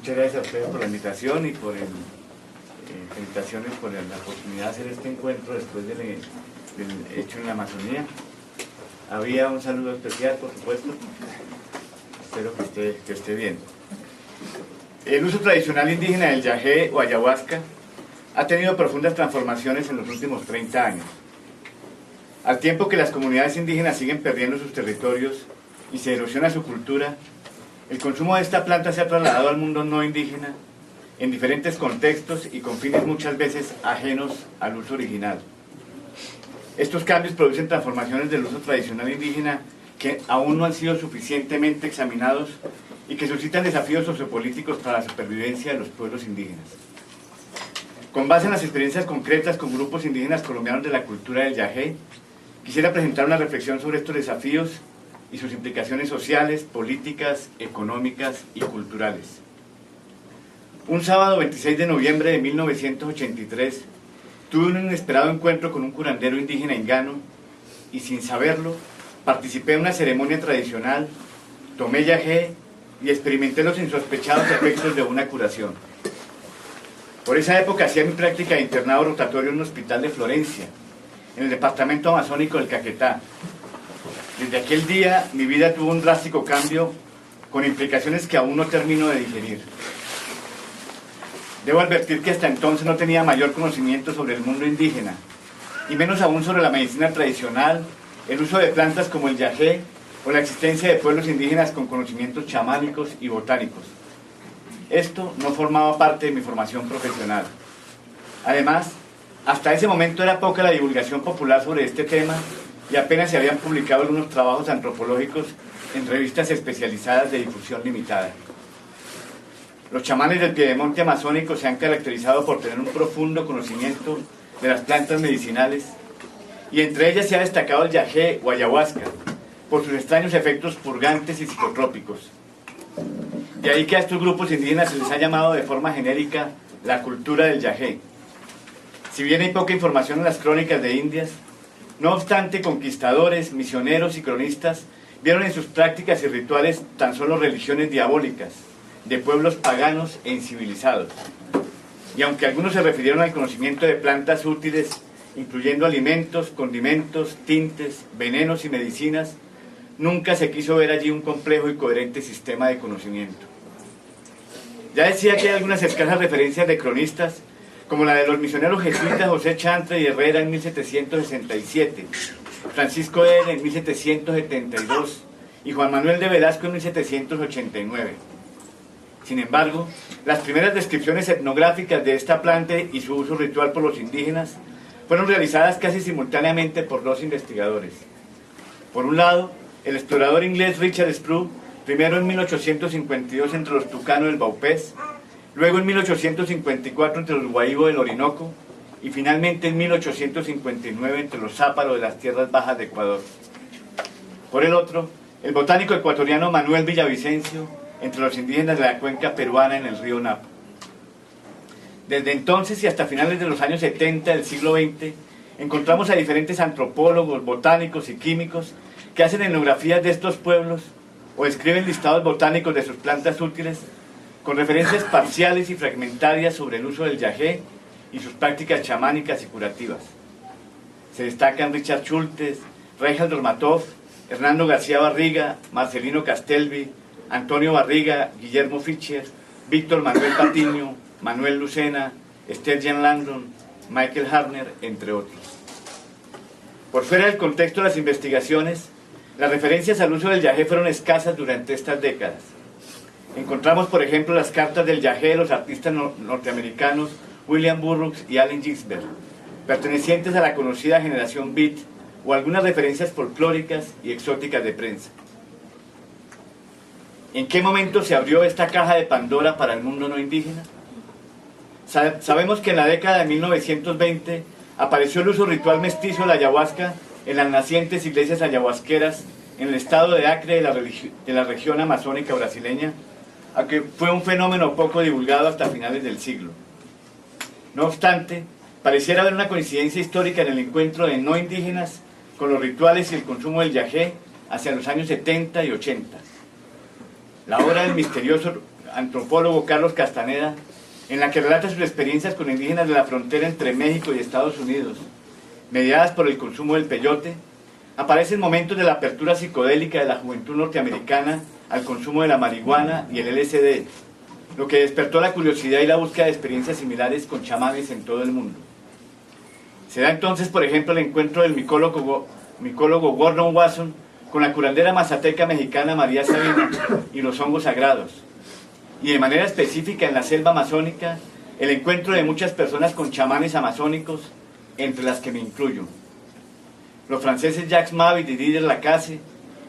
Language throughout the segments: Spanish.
Muchas gracias a ustedes por la invitación y por felicitaciones por la oportunidad de hacer este encuentro después del hecho en la Amazonía. Había un saludo especial, por supuesto. Espero que esté bien. El uso tradicional indígena del yagé o ayahuasca ha tenido profundas transformaciones en los últimos 30 años. Al tiempo que las comunidades indígenas siguen perdiendo sus territorios y se erosiona su cultura, el consumo de esta planta se ha trasladado al mundo no indígena en diferentes contextos y con fines muchas veces ajenos al uso original. Estos cambios producen transformaciones del uso tradicional indígena que aún no han sido suficientemente examinados y que suscitan desafíos sociopolíticos para la supervivencia de los pueblos indígenas. Con base en las experiencias concretas con grupos indígenas colombianos de la cultura del yagé, quisiera presentar una reflexión sobre estos desafíos y sus implicaciones sociales, políticas, económicas y culturales. Un sábado 26 de noviembre de 1983, tuve un inesperado encuentro con un curandero indígena ingano y, sin saberlo, participé en una ceremonia tradicional, tomé yagé y experimenté los insospechados efectos de una curación. Por esa época hacía mi práctica de internado rotatorio en un hospital de Florencia, en el departamento amazónico del Caquetá. Desde aquel día mi vida tuvo un drástico cambio con implicaciones que aún no termino de digerir. Debo advertir que hasta entonces no tenía mayor conocimiento sobre el mundo indígena, y menos aún sobre la medicina tradicional, el uso de plantas como el yagé o la existencia de pueblos indígenas con conocimientos chamánicos y botánicos. Esto no formaba parte de mi formación profesional. Además, hasta ese momento era poca la divulgación popular sobre este tema y apenas se habían publicado algunos trabajos antropológicos en revistas especializadas de difusión limitada. Los chamanes del piedemonte amazónico se han caracterizado por tener un profundo conocimiento de las plantas medicinales, y entre ellas se ha destacado el yagé o ayahuasca, por sus extraños efectos purgantes y psicotrópicos. De ahí que a estos grupos indígenas se les ha llamado de forma genérica la cultura del yagé. Si bien hay poca información en las crónicas de Indias, no obstante, conquistadores, misioneros y cronistas vieron en sus prácticas y rituales tan solo religiones diabólicas, de pueblos paganos e incivilizados. Y aunque algunos se refirieron al conocimiento de plantas útiles, incluyendo alimentos, condimentos, tintes, venenos y medicinas, nunca se quiso ver allí un complejo y coherente sistema de conocimiento. Ya decía que hay algunas escasas referencias de cronistas, como la de los misioneros jesuitas José Chantre y Herrera en 1767, Francisco N. en 1772 y Juan Manuel de Velasco en 1789. Sin embargo, las primeras descripciones etnográficas de esta planta y su uso ritual por los indígenas fueron realizadas casi simultáneamente por dos investigadores. Por un lado, el explorador inglés Richard Sproul, primero en 1852 entre los Tucano del Baupés, luego en 1854 entre los Guaíbo del Orinoco y finalmente en 1859 entre los Záparo de las tierras bajas de Ecuador. Por el otro, el botánico ecuatoriano Manuel Villavicencio entre los indígenas de la cuenca peruana en el río Napo. Desde entonces y hasta finales de los años 70 del siglo XX, encontramos a diferentes antropólogos, botánicos y químicos que hacen etnografías de estos pueblos o escriben listados botánicos de sus plantas útiles con referencias parciales y fragmentarias sobre el uso del yagé y sus prácticas chamánicas y curativas. Se destacan Richard Schultes, Reinhard Dormatov, Hernando García Barriga, Marcelino Castelvi, Antonio Barriga, Guillermo Fischer, Víctor Manuel Patiño, Manuel Lucena, Esther Jean Landon, Michael Harner, entre otros. Por fuera del contexto de las investigaciones, las referencias al uso del yagé fueron escasas durante estas décadas. Encontramos, por ejemplo, las cartas del yagé de los artistas norteamericanos William Burroughs y Allen Ginsberg, pertenecientes a la conocida generación Beat, o algunas referencias folclóricas y exóticas de prensa. ¿En qué momento se abrió esta caja de Pandora para el mundo no indígena? Sabemos que en la década de 1920 apareció el uso ritual mestizo de la ayahuasca en las nacientes iglesias ayahuasqueras en el estado de Acre de la región amazónica brasileña, aunque fue un fenómeno poco divulgado hasta finales del siglo. No obstante, pareciera haber una coincidencia histórica en el encuentro de no indígenas con los rituales y el consumo del yagé hacia los años 70 y 80. La obra del misterioso antropólogo Carlos Castaneda, en la que relata sus experiencias con indígenas de la frontera entre México y Estados Unidos, mediadas por el consumo del peyote, aparecen momentos de la apertura psicodélica de la juventud norteamericana al consumo de la marihuana y el LSD, lo que despertó la curiosidad y la búsqueda de experiencias similares con chamanes en todo el mundo. Se da entonces, por ejemplo, el encuentro del micólogo Gordon Wasson con la curandera mazateca mexicana María Sabina y los hongos sagrados, y de manera específica en la selva amazónica, el encuentro de muchas personas con chamanes amazónicos, entre las que me incluyo. Los franceses Jacques Mavit y Didier Lacasse,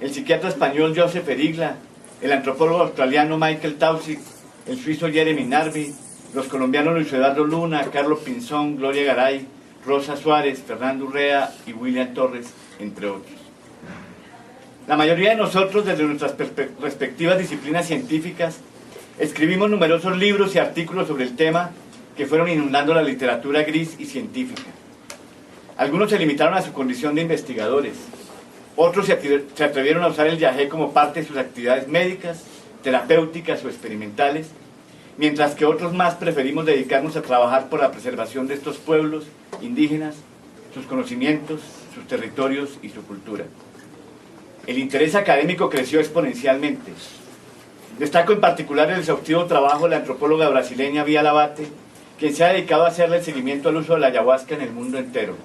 el psiquiatra español Joseph Erigla, el antropólogo australiano Michael Taussig, el suizo Jeremy Narby, los colombianos Luis Eduardo Luna, Carlos Pinzón, Gloria Garay, Rosa Suárez, Fernando Urrea y William Torres, entre otros. La mayoría de nosotros, desde nuestras respectivas disciplinas científicas, escribimos numerosos libros y artículos sobre el tema que fueron inundando la literatura gris y científica. Algunos se limitaron a su condición de investigadores, otros se atrevieron a usar el yagé como parte de sus actividades médicas, terapéuticas o experimentales, mientras que otros más preferimos dedicarnos a trabajar por la preservación de estos pueblos indígenas, sus conocimientos, sus territorios y su cultura. El interés académico creció exponencialmente. Destaco en particular el exhaustivo trabajo de la antropóloga brasileña Bia Labate, quien se ha dedicado a hacerle el seguimiento al uso de la ayahuasca en el mundo entero.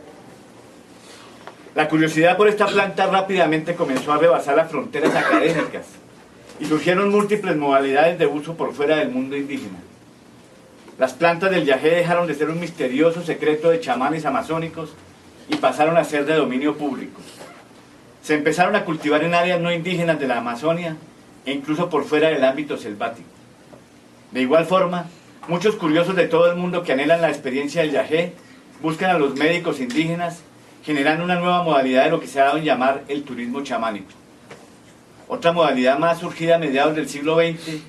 La curiosidad por esta planta rápidamente comenzó a rebasar las fronteras académicas y surgieron múltiples modalidades de uso por fuera del mundo indígena. Las plantas del yagé dejaron de ser un misterioso secreto de chamanes amazónicos y pasaron a ser de dominio público. Se empezaron a cultivar en áreas no indígenas de la Amazonia e incluso por fuera del ámbito selvático. De igual forma, muchos curiosos de todo el mundo que anhelan la experiencia del yagé buscan a los médicos indígenas, generando una nueva modalidad de lo que se ha dado en llamar el turismo chamánico. Otra modalidad más surgida a mediados del siglo XX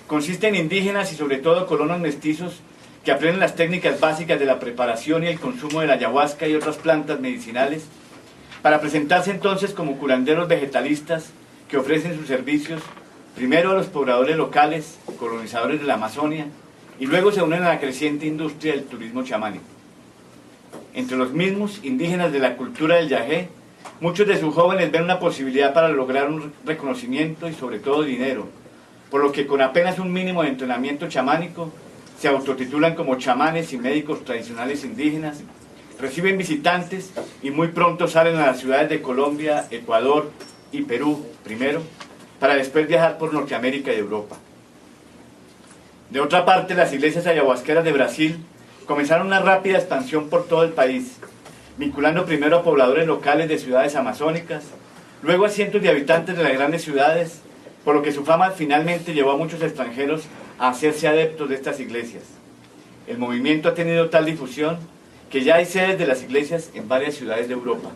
consiste en indígenas y sobre todo colonos mestizos que aprenden las técnicas básicas de la preparación y el consumo de la ayahuasca y otras plantas medicinales para presentarse entonces como curanderos vegetalistas que ofrecen sus servicios primero a los pobladores locales, colonizadores de la Amazonia, y luego se unen a la creciente industria del turismo chamánico. Entre los mismos indígenas de la cultura del yagé, muchos de sus jóvenes ven una posibilidad para lograr un reconocimiento y sobre todo dinero, por lo que con apenas un mínimo de entrenamiento chamánico se autotitulan como chamanes y médicos tradicionales indígenas, reciben visitantes y muy pronto salen a las ciudades de Colombia, Ecuador y Perú primero, para después viajar por Norteamérica y Europa. De otra parte, las iglesias ayahuasqueras de Brasil comenzaron una rápida expansión por todo el país, vinculando primero a pobladores locales de ciudades amazónicas, luego a cientos de habitantes de las grandes ciudades, por lo que su fama finalmente llevó a muchos extranjeros a hacerse adeptos de estas iglesias. El movimiento ha tenido tal difusión que ya hay sedes de las iglesias en varias ciudades de Europa.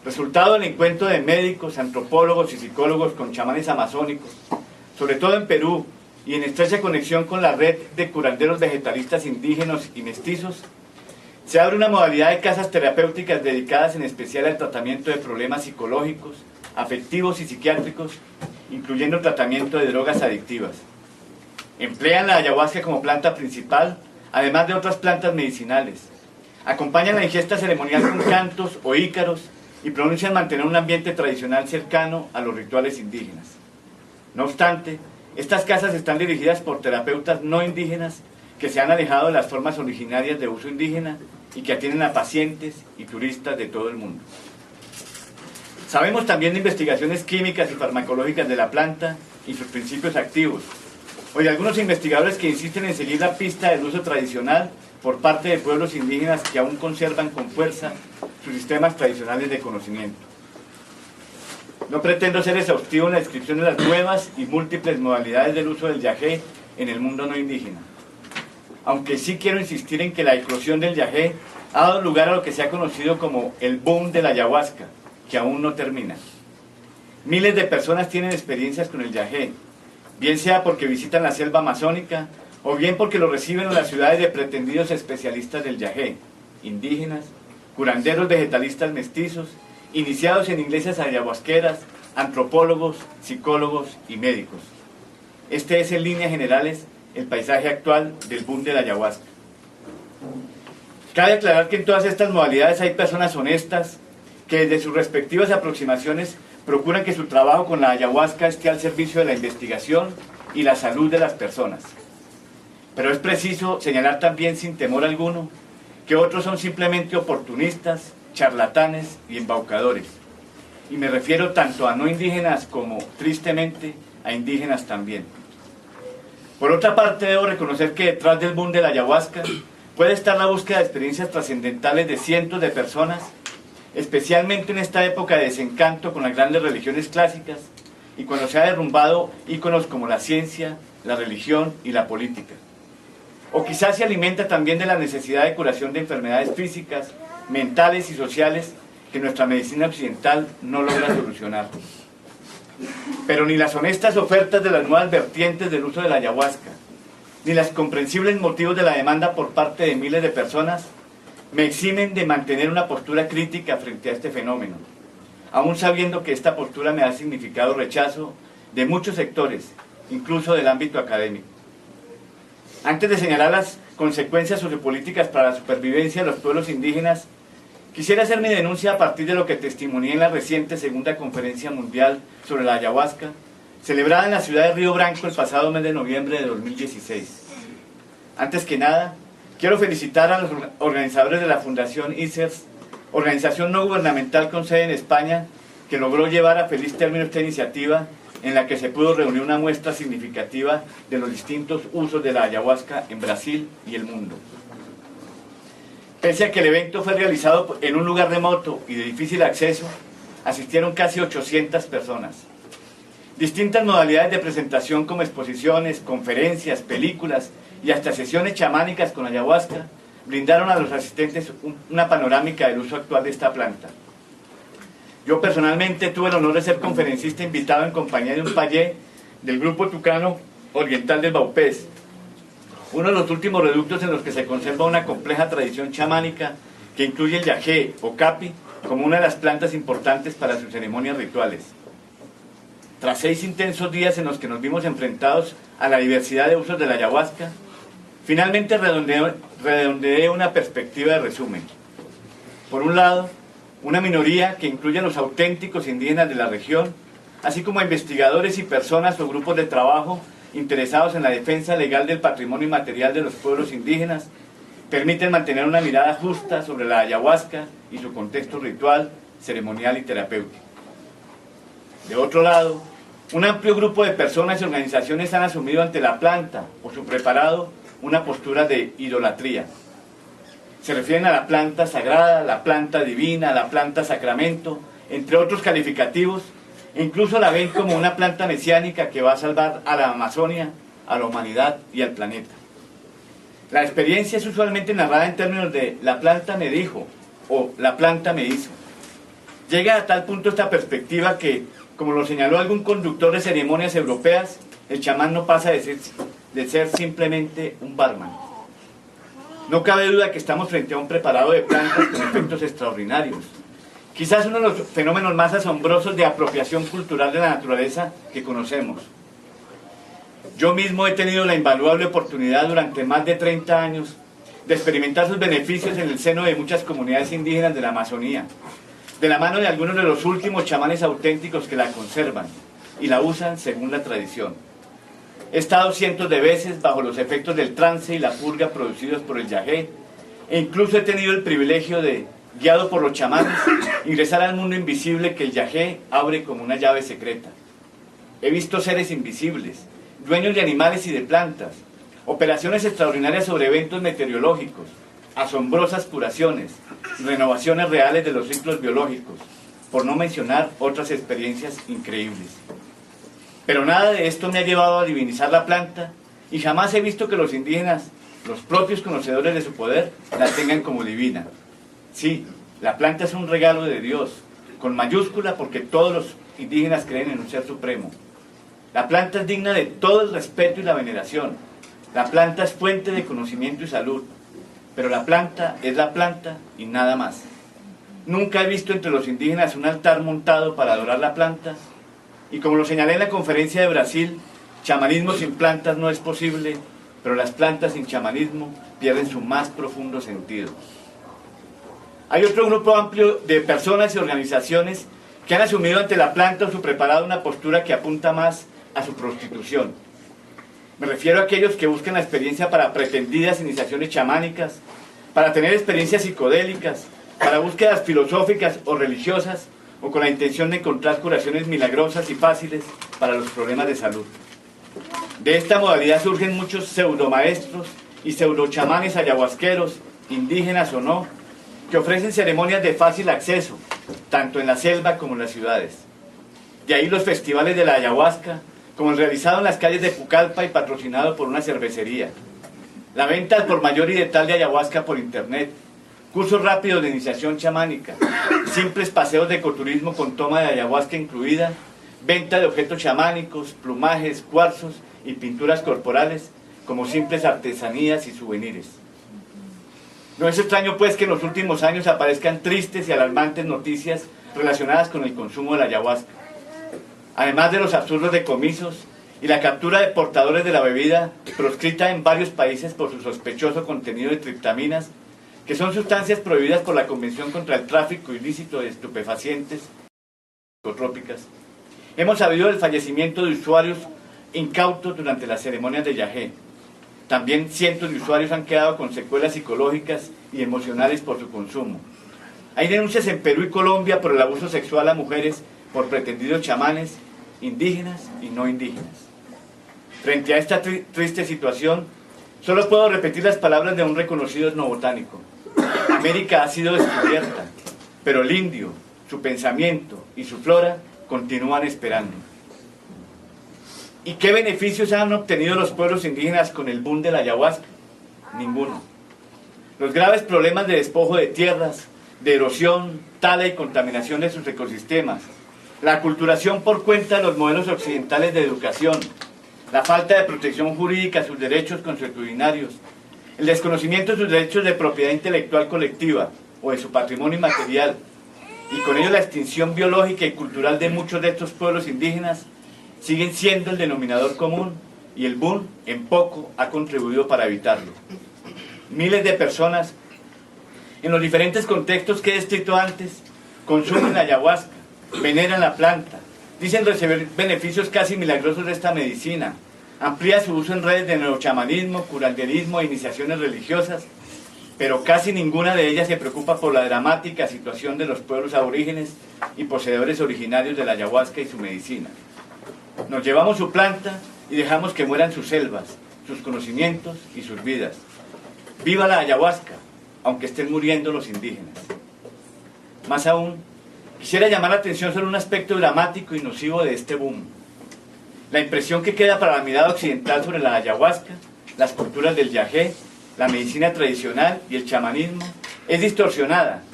Resultado del encuentro de médicos, antropólogos y psicólogos con chamanes amazónicos, sobre todo en Perú, y en estrecha conexión con la red de curanderos vegetalistas indígenas y mestizos, se abre una modalidad de casas terapéuticas dedicadas en especial al tratamiento de problemas psicológicos, afectivos y psiquiátricos, incluyendo tratamiento de drogas adictivas. Emplean la ayahuasca como planta principal, además de otras plantas medicinales. Acompañan la ingesta ceremonial con cantos o ícaros y pronuncian mantener un ambiente tradicional cercano a los rituales indígenas. No obstante, estas casas están dirigidas por terapeutas no indígenas que se han alejado de las formas originarias de uso indígena y que atienden a pacientes y turistas de todo el mundo. Sabemos también de investigaciones químicas y farmacológicas de la planta y sus principios activos, o de algunos investigadores que insisten en seguir la pista del uso tradicional por parte de pueblos indígenas que aún conservan con fuerza sus sistemas tradicionales de conocimiento. No pretendo ser exhaustivo en la descripción de las nuevas y múltiples modalidades del uso del yagé en el mundo no indígena, aunque sí quiero insistir en que la eclosión del yagé ha dado lugar a lo que se ha conocido como el boom de la ayahuasca, que aún no termina. Miles de personas tienen experiencias con el yagé, bien sea porque visitan la selva amazónica o bien porque lo reciben en las ciudades de pretendidos especialistas del yagé, indígenas, curanderos vegetalistas mestizos, iniciados en iglesias ayahuasqueras, antropólogos, psicólogos y médicos. Este es, en líneas generales, el paisaje actual del boom de la ayahuasca. Cabe aclarar que en todas estas modalidades hay personas honestas que desde sus respectivas aproximaciones procuran que su trabajo con la ayahuasca esté al servicio de la investigación y la salud de las personas. Pero es preciso señalar también, sin temor alguno, que otros son simplemente oportunistas, charlatanes y embaucadores. Y me refiero tanto a no indígenas como, tristemente, a indígenas también. Por otra parte, debo reconocer que detrás del boom de la ayahuasca puede estar la búsqueda de experiencias trascendentales de cientos de personas, especialmente en esta época de desencanto con las grandes religiones clásicas y cuando se ha derrumbado íconos como la ciencia, la religión y la política. O quizás se alimenta también de la necesidad de curación de enfermedades físicas, mentales y sociales que nuestra medicina occidental no logra solucionar. Pero ni las honestas ofertas de las nuevas vertientes del uso de la ayahuasca, ni los comprensibles motivos de la demanda por parte de miles de personas me eximen de mantener una postura crítica frente a este fenómeno, aún sabiendo que esta postura me ha significado rechazo de muchos sectores, incluso del ámbito académico. Antes de señalar las consecuencias sociopolíticas para la supervivencia de los pueblos indígenas, quisiera hacer mi denuncia a partir de lo que testimonié en la reciente segunda conferencia mundial sobre la ayahuasca, celebrada en la ciudad de Río Branco el pasado mes de noviembre de 2016. Antes que nada, quiero felicitar a los organizadores de la Fundación ICERS, organización no gubernamental con sede en España, que logró llevar a feliz término esta iniciativa en la que se pudo reunir una muestra significativa de los distintos usos de la ayahuasca en Brasil y el mundo. Pese a que el evento fue realizado en un lugar remoto y de difícil acceso, asistieron casi 800 personas. Distintas modalidades de presentación como exposiciones, conferencias, películas y hasta sesiones chamánicas con ayahuasca brindaron a los asistentes una panorámica del uso actual de esta planta. Yo personalmente tuve el honor de ser conferencista invitado en compañía de un payé del grupo tucano oriental del Baupés, uno de los últimos reductos en los que se conserva una compleja tradición chamánica que incluye el yagé o capi como una de las plantas importantes para sus ceremonias rituales. Tras 6 intensos días en los que nos vimos enfrentados a la diversidad de usos de la ayahuasca, finalmente redondeé una perspectiva de resumen. Por un lado, una minoría que incluye a los auténticos indígenas de la región, así como a investigadores y personas o grupos de trabajo interesados en la defensa legal del patrimonio inmaterial de los pueblos indígenas, permiten mantener una mirada justa sobre la ayahuasca y su contexto ritual, ceremonial y terapéutico. De otro lado, un amplio grupo de personas y organizaciones han asumido ante la planta o su preparado una postura de idolatría. Se refieren a la planta sagrada, la planta divina, la planta sacramento, entre otros calificativos, e incluso la ven como una planta mesiánica que va a salvar a la Amazonia, a la humanidad y al planeta. La experiencia es usualmente narrada en términos de la planta me dijo o la planta me hizo. Llega a tal punto esta perspectiva que, como lo señaló algún conductor de ceremonias europeas, el chamán no pasa de ser simplemente un barman. No cabe duda que estamos frente a un preparado de plantas con efectos extraordinarios. Quizás uno de los fenómenos más asombrosos de apropiación cultural de la naturaleza que conocemos. Yo mismo he tenido la invaluable oportunidad durante más de 30 años de experimentar sus beneficios en el seno de muchas comunidades indígenas de la Amazonía, de la mano de algunos de los últimos chamanes auténticos que la conservan y la usan según la tradición. He estado cientos de veces bajo los efectos del trance y la purga producidos por el yagé, e incluso he tenido el privilegio de, guiado por los chamanes, ingresar al mundo invisible que el yagé abre como una llave secreta. He visto seres invisibles, dueños de animales y de plantas, operaciones extraordinarias sobre eventos meteorológicos, asombrosas curaciones, renovaciones reales de los ciclos biológicos, por no mencionar otras experiencias increíbles. Pero nada de esto me ha llevado a divinizar la planta y jamás he visto que los indígenas, los propios conocedores de su poder, la tengan como divina. Sí, la planta es un regalo de Dios, con mayúscula porque todos los indígenas creen en un ser supremo. La planta es digna de todo el respeto y la veneración. La planta es fuente de conocimiento y salud, pero la planta es la planta y nada más. Nunca he visto entre los indígenas un altar montado para adorar la planta, y como lo señalé en la conferencia de Brasil, Chamanismo sin plantas no es posible, pero las plantas sin chamanismo pierden su más profundo sentido. Hay otro grupo amplio de personas y organizaciones que han asumido ante la planta o su preparado una postura que apunta más a su prostitución. Me refiero a aquellos que buscan la experiencia para pretendidas iniciaciones chamánicas, para tener experiencias psicodélicas, para búsquedas filosóficas o religiosas, o con la intención de encontrar curaciones milagrosas y fáciles para los problemas de salud. De esta modalidad surgen muchos pseudomaestros y pseudochamanes ayahuasqueros, indígenas o no, que ofrecen ceremonias de fácil acceso, tanto en la selva como en las ciudades. De ahí los festivales de la ayahuasca, como el realizado en las calles de Pucallpa y patrocinado por una cervecería. La venta al por mayor y de tal de ayahuasca por internet, cursos rápidos de iniciación chamánica, simples paseos de ecoturismo con toma de ayahuasca incluida, venta de objetos chamánicos, plumajes, cuarzos y pinturas corporales como simples artesanías y souvenirs. No es extraño pues que en los últimos años aparezcan tristes y alarmantes noticias relacionadas con el consumo de la ayahuasca. Además de los absurdos decomisos y la captura de portadores de la bebida proscrita en varios países por su sospechoso contenido de triptaminas, que son sustancias prohibidas por la Convención contra el Tráfico Ilícito de Estupefacientes y psicotrópicas. Hemos sabido del fallecimiento de usuarios incautos durante las ceremonias de Yagé. También cientos de usuarios han quedado con secuelas psicológicas y emocionales por su consumo. Hay denuncias en Perú y Colombia por el abuso sexual a mujeres por pretendidos chamanes, indígenas y no indígenas. Frente a esta triste situación, solo puedo repetir las palabras de un reconocido etnobotánico. América ha sido descubierta, pero el indio, su pensamiento y su flora continúan esperando. ¿Y qué beneficios han obtenido los pueblos indígenas con el boom de la ayahuasca? Ninguno. Los graves problemas de despojo de tierras, de erosión, tala y contaminación de sus ecosistemas, la aculturación por cuenta de los modelos occidentales de educación, la falta de protección jurídica a sus derechos consuetudinarios, el desconocimiento de sus derechos de propiedad intelectual colectiva o de su patrimonio inmaterial, y con ello la extinción biológica y cultural de muchos de estos pueblos indígenas, siguen siendo el denominador común, y el boom en poco ha contribuido para evitarlo. Miles de personas, en los diferentes contextos que he descrito antes, consumen la ayahuasca, veneran la planta, dicen recibir beneficios casi milagrosos de esta medicina, amplía su uso en redes de neochamanismo, curanderismo e iniciaciones religiosas, pero casi ninguna de ellas se preocupa por la dramática situación de los pueblos aborígenes y poseedores originarios de la ayahuasca y su medicina. Nos llevamos su planta y dejamos que mueran sus selvas, sus conocimientos y sus vidas. ¡Viva la ayahuasca!, aunque estén muriendo los indígenas. Más aún, quisiera llamar la atención sobre un aspecto dramático y nocivo de este boom. La impresión que queda para la mirada occidental sobre la ayahuasca, las culturas del yagé, la medicina tradicional y el chamanismo es distorsionada,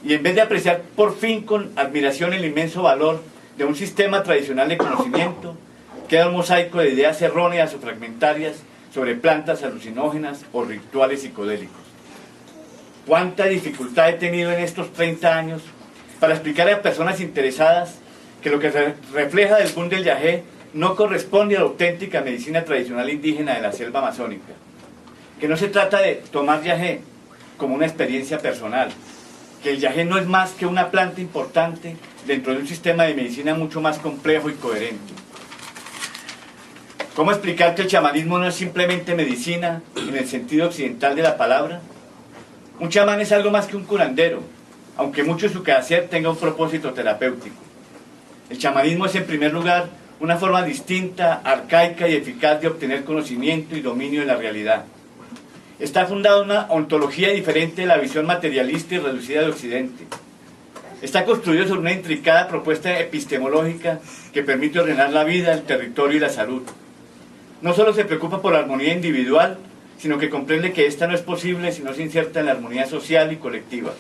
y en vez de apreciar por fin con admiración el inmenso valor de un sistema tradicional de conocimiento, queda un mosaico de ideas erróneas o fragmentarias sobre plantas alucinógenas o rituales psicodélicos. ¿Cuánta dificultad he tenido en estos 30 años para explicar a personas interesadas que lo que refleja del boom del yagé no corresponde a la auténtica medicina tradicional indígena de la selva amazónica? Que no se trata de tomar yagé como una experiencia personal, que el yagé no es más que una planta importante dentro de un sistema de medicina mucho más complejo y coherente. ¿Cómo explicar que el chamanismo no es simplemente medicina en el sentido occidental de la palabra? Un chamán es algo más que un curandero, aunque mucho de su quehacer tenga un propósito terapéutico. El chamanismo es en primer lugar una forma distinta, arcaica y eficaz de obtener conocimiento y dominio de la realidad. Está fundado en una ontología diferente de la visión materialista y reducida de Occidente. Está construido sobre una intricada propuesta epistemológica que permite ordenar la vida, el territorio y la salud. No solo se preocupa por la armonía individual, sino que comprende que esta no es posible si no se inserta en la armonía social y colectiva.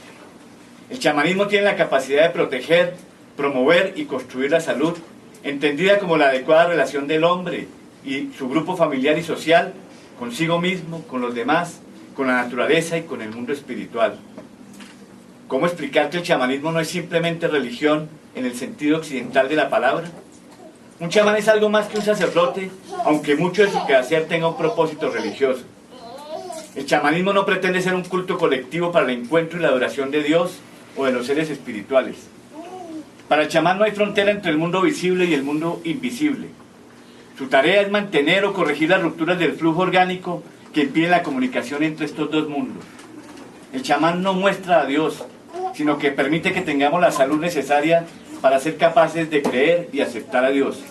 El chamanismo tiene la capacidad de proteger, promover y construir la salud, entendida como la adecuada relación del hombre y su grupo familiar y social, consigo mismo, con los demás, con la naturaleza y con el mundo espiritual. ¿Cómo explicar que el chamanismo no es simplemente religión en el sentido occidental de la palabra? Un chamán es algo más que un sacerdote, aunque mucho de su quehacer tenga un propósito religioso. El chamanismo no pretende ser un culto colectivo para el encuentro y la adoración de Dios o de los seres espirituales. Para el chamán no hay frontera entre el mundo visible y el mundo invisible. Su tarea es mantener o corregir las rupturas del flujo orgánico que impiden la comunicación entre estos dos mundos. El chamán no muestra a Dios, sino que permite que tengamos la salud necesaria para ser capaces de creer y aceptar a Dios.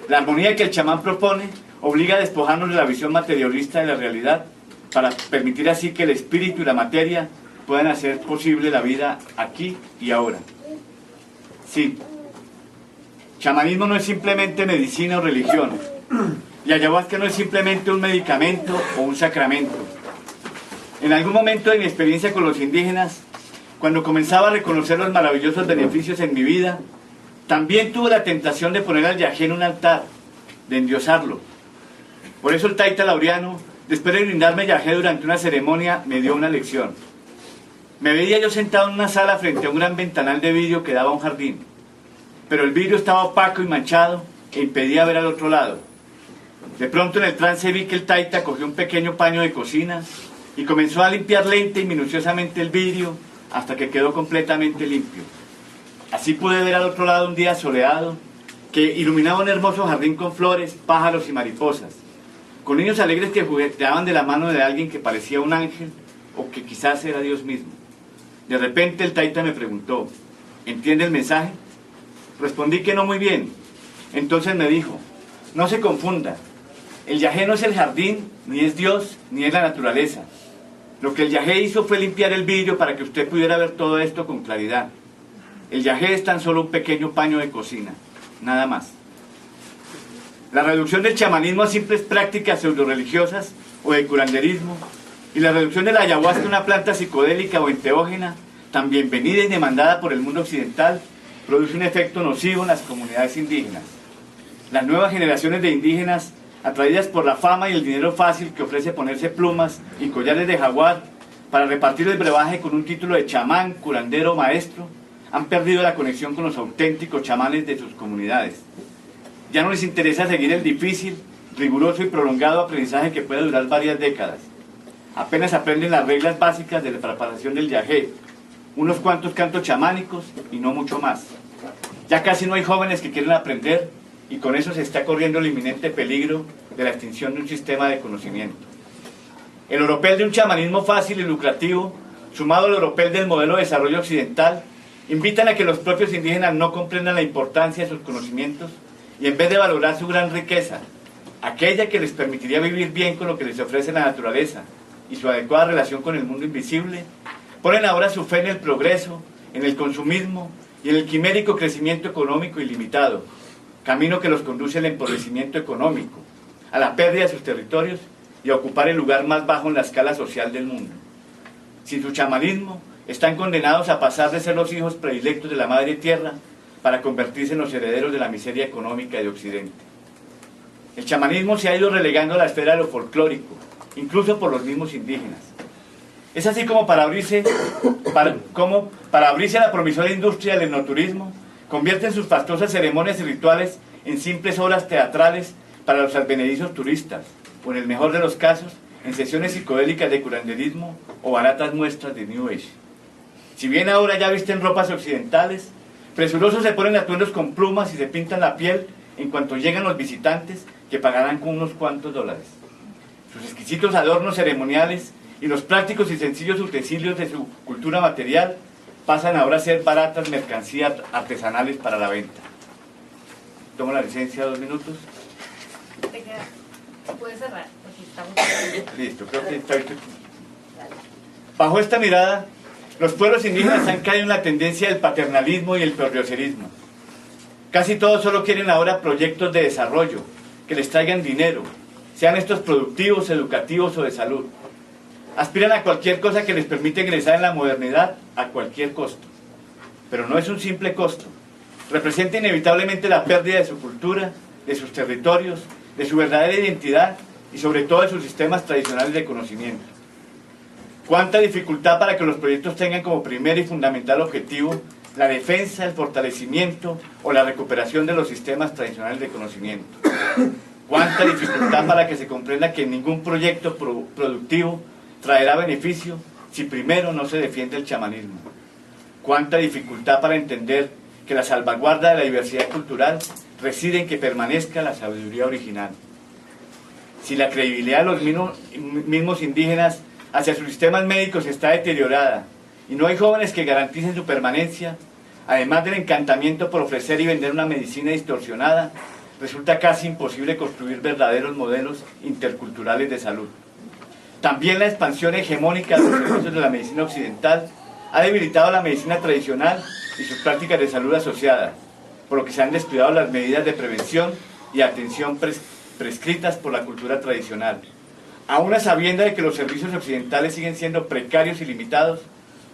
La armonía que el chamán propone obliga a despojarnos de la visión materialista de la realidad para permitir así que el espíritu y la materia puedan hacer posible la vida aquí y ahora. Sí, chamanismo no es simplemente medicina o religión, y ayahuasca no es simplemente un medicamento o un sacramento. En algún momento de mi experiencia con los indígenas, cuando comenzaba a reconocer los maravillosos beneficios en mi vida, también tuve la tentación de poner al yagé en un altar, de endiosarlo. Por eso el taita Laureano, después de brindarme yagé durante una ceremonia, me dio una lección. Me veía yo sentado en una sala frente a un gran ventanal de vidrio que daba a un jardín, pero el vidrio estaba opaco y manchado e impedía ver al otro lado. De pronto en el trance vi que el taita cogió un pequeño paño de cocina y comenzó a limpiar lenta y minuciosamente el vidrio hasta que quedó completamente limpio. Así pude ver al otro lado un día soleado que iluminaba un hermoso jardín con flores, pájaros y mariposas, con niños alegres que jugueteaban de la mano de alguien que parecía un ángel o que quizás era Dios mismo. De repente el taita me preguntó, ¿entiende el mensaje? Respondí que no muy bien. Entonces me dijo, no se confunda, el yagé no es el jardín, ni es Dios, ni es la naturaleza. Lo que el yagé hizo fue limpiar el vidrio para que usted pudiera ver todo esto con claridad. El yagé es tan solo un pequeño paño de cocina, nada más. La reducción del chamanismo a simples prácticas pseudo-religiosas o de curanderismo y la reducción de la ayahuasca a una planta psicodélica o enteógena, tan bienvenida y demandada por el mundo occidental, produce un efecto nocivo en las comunidades indígenas. Las nuevas generaciones de indígenas, atraídas por la fama y el dinero fácil que ofrece ponerse plumas y collares de jaguar para repartir el brebaje con un título de chamán, curandero, maestro, han perdido la conexión con los auténticos chamanes de sus comunidades. Ya no les interesa seguir el difícil, riguroso y prolongado aprendizaje que puede durar varias décadas. Apenas aprenden las reglas básicas de la preparación del yagé, unos cuantos cantos chamánicos y no mucho más. Ya casi no hay jóvenes que quieren aprender y con eso se está corriendo el inminente peligro de la extinción de un sistema de conocimiento. El oropel de un chamanismo fácil y lucrativo, sumado al oropel del modelo de desarrollo occidental, invitan a que los propios indígenas no comprendan la importancia de sus conocimientos y en vez de valorar su gran riqueza, aquella que les permitiría vivir bien con lo que les ofrece la naturaleza y su adecuada relación con el mundo invisible, ponen ahora su fe en el progreso, en el consumismo y en el quimérico crecimiento económico ilimitado, camino que los conduce al empobrecimiento económico, a la pérdida de sus territorios y a ocupar el lugar más bajo en la escala social del mundo. Sin su chamanismo, están condenados a pasar de ser los hijos predilectos de la madre tierra para convertirse en los herederos de la miseria económica de Occidente. El chamanismo se ha ido relegando a la esfera de lo folclórico, incluso por los mismos indígenas. Es así como para abrirse a la promisoria industria del enoturismo, convierten sus fastosas ceremonias y rituales en simples obras teatrales para los advenedizos turistas, o en el mejor de los casos, en sesiones psicodélicas de curanderismo o baratas muestras de New Age. Si bien ahora ya visten ropas occidentales, presurosos se ponen atuendos con plumas y se pintan la piel en cuanto llegan los visitantes que pagarán con unos cuantos dólares. Sus exquisitos adornos ceremoniales y los prácticos y sencillos utensilios de su cultura material pasan ahora a ser baratas mercancías artesanales para la venta. Tomo la licencia 2 minutos. Puede cerrar, porque estamos... Listo, creo que está bien. Bajo esta mirada, los pueblos indígenas han caído en la tendencia del paternalismo y el porriocerismo. Casi todos solo quieren ahora proyectos de desarrollo, que les traigan dinero, sean estos productivos, educativos o de salud. Aspiran a cualquier cosa que les permita ingresar en la modernidad a cualquier costo. Pero no es un simple costo. Representa inevitablemente la pérdida de su cultura, de sus territorios, de su verdadera identidad y sobre todo de sus sistemas tradicionales de conocimiento. Cuánta dificultad para que los proyectos tengan como primer y fundamental objetivo la defensa, el fortalecimiento o la recuperación de los sistemas tradicionales de conocimiento. Cuánta dificultad para que se comprenda que ningún proyecto productivo traerá beneficio si primero no se defiende el chamanismo. Cuánta dificultad para entender que la salvaguarda de la diversidad cultural reside en que permanezca la sabiduría original. Si la credibilidad de los mismos indígenas hacia sus sistemas médicos está deteriorada y no hay jóvenes que garanticen su permanencia, además del encantamiento por ofrecer y vender una medicina distorsionada, resulta casi imposible construir verdaderos modelos interculturales de salud. También la expansión hegemónica de los servicios de la medicina occidental ha debilitado la medicina tradicional y sus prácticas de salud asociadas, por lo que se han descuidado las medidas de prevención y atención prescritas por la cultura tradicional. Aún a sabiendas de que los servicios occidentales siguen siendo precarios y limitados,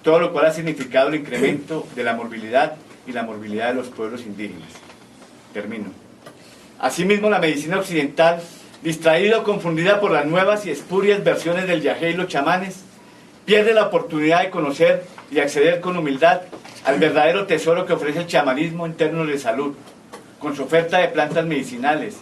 todo lo cual ha significado el incremento de la morbilidad y la morbilidad de los pueblos indígenas. Termino. Asimismo, la medicina occidental, distraída o confundida por las nuevas y espurias versiones del yagé y los chamanes, pierde la oportunidad de conocer y acceder con humildad al verdadero tesoro que ofrece el chamanismo en términos de salud, con su oferta de plantas medicinales,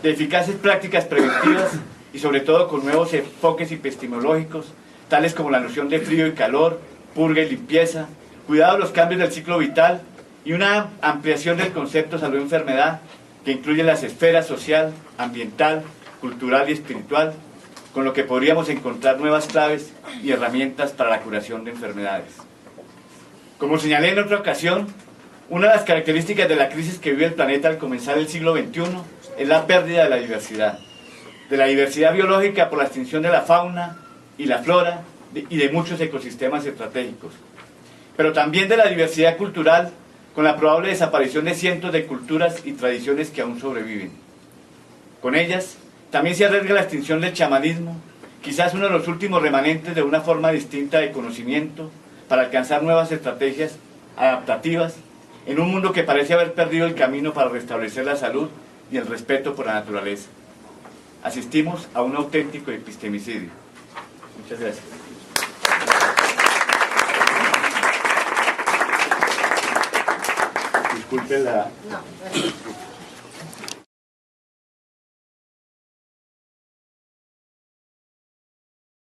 de eficaces prácticas preventivas y sobre todo con nuevos enfoques epistemológicos, tales como la noción de frío y calor, purga y limpieza, cuidado de los cambios del ciclo vital y una ampliación del concepto salud-enfermedad que incluye las esferas social, ambiental, cultural y espiritual, con lo que podríamos encontrar nuevas claves y herramientas para la curación de enfermedades. Como señalé en otra ocasión, una de las características de la crisis que vive el planeta al comenzar el siglo XXI es la pérdida de la diversidad biológica por la extinción de la fauna y la flora y de muchos ecosistemas estratégicos, pero también de la diversidad cultural con la probable desaparición de cientos de culturas y tradiciones que aún sobreviven. Con ellas, también se arriesga la extinción del chamanismo, quizás uno de los últimos remanentes de una forma distinta de conocimiento para alcanzar nuevas estrategias adaptativas en un mundo que parece haber perdido el camino para restablecer la salud y el respeto por la naturaleza. Asistimos a un auténtico epistemicidio. Muchas gracias. Disculpen la... No, gracias.